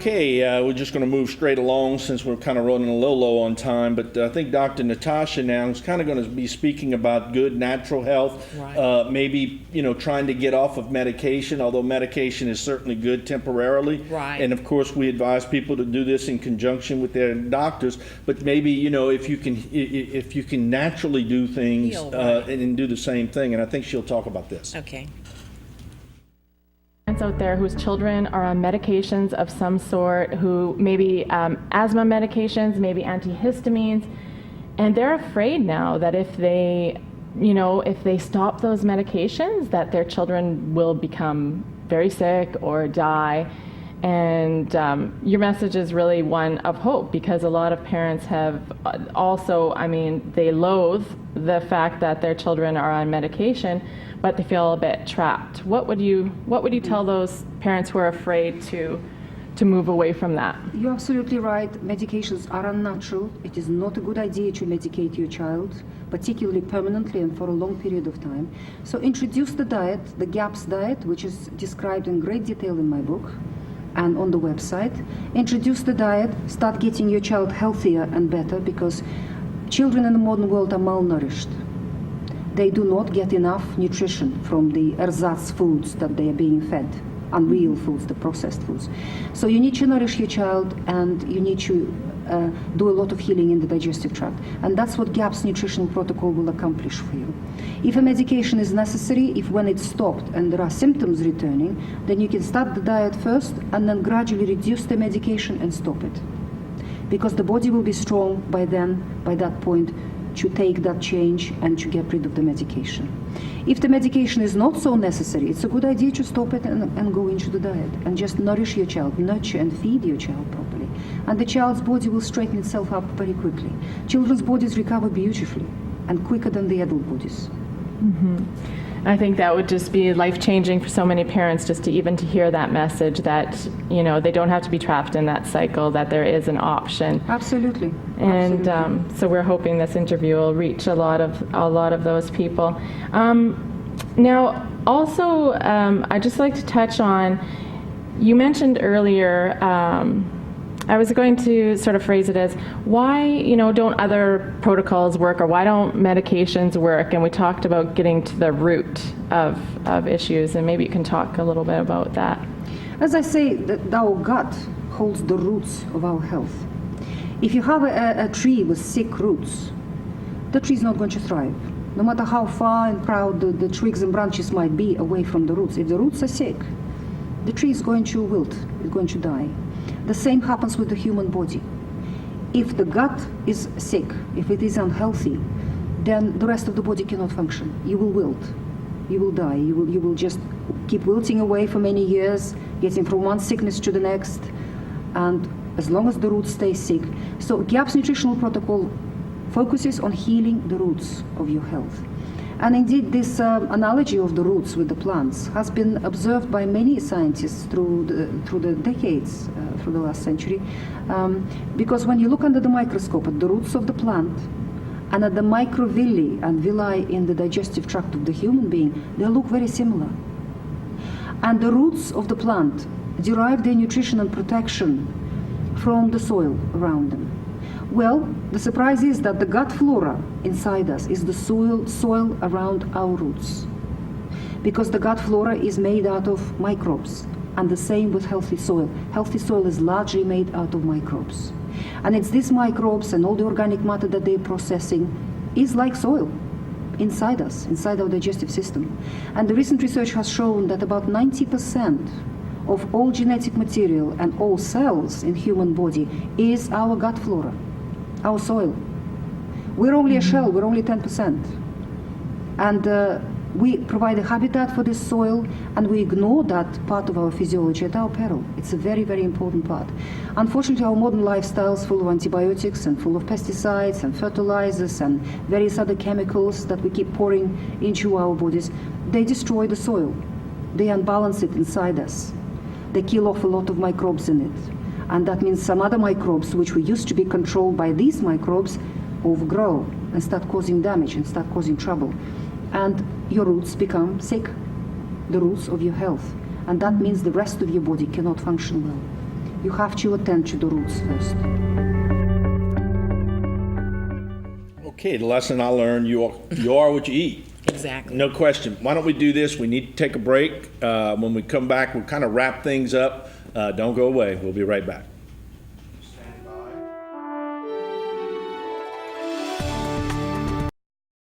Okay, we're just going to move straight along since we're kind of running a little low on time, but I think Dr. Natasha now is kind of going to be speaking about good natural health, Right. maybe, trying to get off of medication, although medication is certainly good temporarily. Right. And of course, we advise people to do this in conjunction with their doctors, but maybe, if you can naturally do things Feel right. and do the same thing, and I think she'll talk about this. Okay. Parents out there whose children are on medications of some sort, who maybe asthma medications, maybe antihistamines, and they're afraid now that if they stop those medications, that their children will become very sick or die. And your message is really one of hope, because a lot of parents have also, they loathe the fact that their children are on medication, but they feel a bit trapped. What would you tell those parents who are afraid to move away from that? You're absolutely right. Medications are unnatural. It is not a good idea to medicate your child, particularly permanently and for a long period of time. So introduce the diet, the GAPS diet, which is described in great detail in my book and on the website. Introduce the diet, start getting your child healthier and better, because children in the modern world are malnourished. They do not get enough nutrition from the ersatz foods that they are being fed, unreal foods, the processed foods. So you need to nourish your child, and you need to do a lot of healing in the digestive tract. And that's what GAPS nutritional protocol will accomplish for you. If a medication is necessary, if when it's stopped and there are symptoms returning, then you can start the diet first and then gradually reduce the medication and stop it. Because the body will be strong by then, by that point, to take that change and to get rid of the medication. If the medication is not so necessary, it's a good idea to stop it and go into the diet and just nourish your child, nurture and feed your child properly. And the child's body will straighten itself up very quickly. Children's bodies recover beautifully and quicker than the adult bodies. Mm-hmm. I think that would just be life-changing for so many parents, just to hear that message that, they don't have to be trapped in that cycle, that there is an option. Absolutely. And Absolutely. so we're hoping this interview will reach a lot of those people. Now, also, I'd just like to touch on, you mentioned earlier, I was going to sort of phrase it as, why, don't other protocols work, or why don't medications work? And we talked about getting to the root of issues, and maybe you can talk a little bit about that. As I say, that our gut holds the roots of our health. If you have a tree with sick roots, the tree is not going to thrive. No matter how far and proud the twigs and branches might be away from the roots, if the roots are sick, the tree is going to wilt, it's going to die. The same happens with the human body. If the gut is sick, if it is unhealthy, then the rest of the body cannot function. You will wilt, you will die, you will just keep wilting away for many years, getting from one sickness to the next, and as long as the roots stay sick. So GAPS nutritional protocol focuses on healing the roots of your health. And indeed, this analogy of the roots with the plants has been observed by many scientists through the decades, through the last century, because when you look under the microscope at the roots of the plant and at the microvilli and villi in the digestive tract of the human being, they look very similar. And the roots of the plant derive their nutrition and protection from the soil around them. Well, the surprise is that the gut flora inside us is the soil around our roots, because the gut flora is made out of microbes, and the same with healthy soil. Healthy soil is largely made out of microbes. And it's these microbes and all the organic matter that they're processing is like soil inside us, inside our digestive system. And the recent research has shown that about 90% of all genetic material and all cells in human body is our gut flora, our soil. We're only a shell, we're only 10%. And we provide a habitat for this soil, and we ignore that part of our physiology at our peril. It's a very, very important part. Unfortunately, our modern lifestyles full of antibiotics and full of pesticides and fertilizers and various other chemicals that we keep pouring into our bodies, they destroy the soil. They unbalance it inside us. They kill off a lot of microbes in it. And that means some other microbes, which we used to be controlled by these microbes, overgrow and start causing damage and start causing trouble. And your roots become sick, the roots of your health. And that means the rest of your body cannot function well. You have to attend to the roots first. Okay, the lesson I learned, you are what you eat. Exactly. No question. Why don't we do this? We need to take a break. When we come back, we'll kind of wrap things up. Don't go away. We'll be right back.